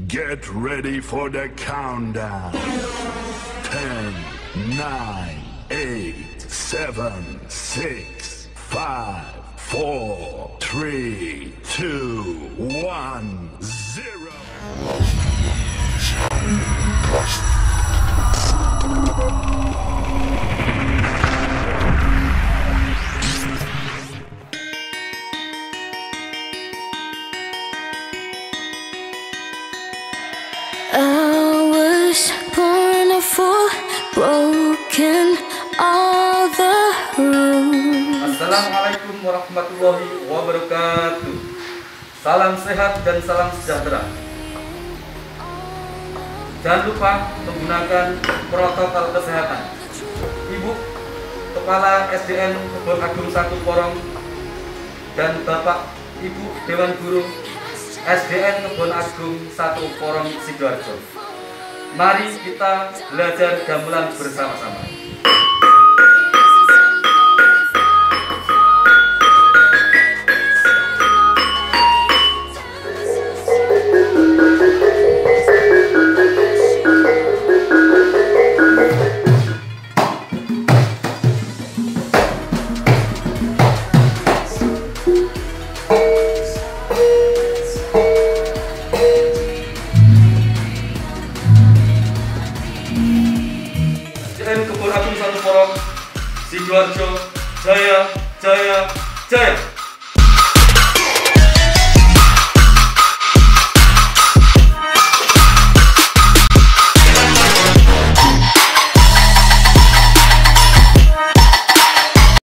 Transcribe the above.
Get ready for the countdown. 10, 9, 8, 7, 6, 5, 4, 3, 2, 1, 0. I was born a fool, broken all the rules. Assalamualaikum warahmatullahi wabarakatuh. Salam sehat dan salam sejahtera. Jangan lupa menggunakan protokol kesehatan. Ibu Kepala SDN Kebon Agung 1 Porong dan Bapak Ibu Dewan Guru SDN Kebon Agung 1 Porong Sidoarjo. Mari kita belajar gamelan bersama-sama. SDN Kebon Agung 1 Porong Sidoarjo, jaya, jaya, jaya.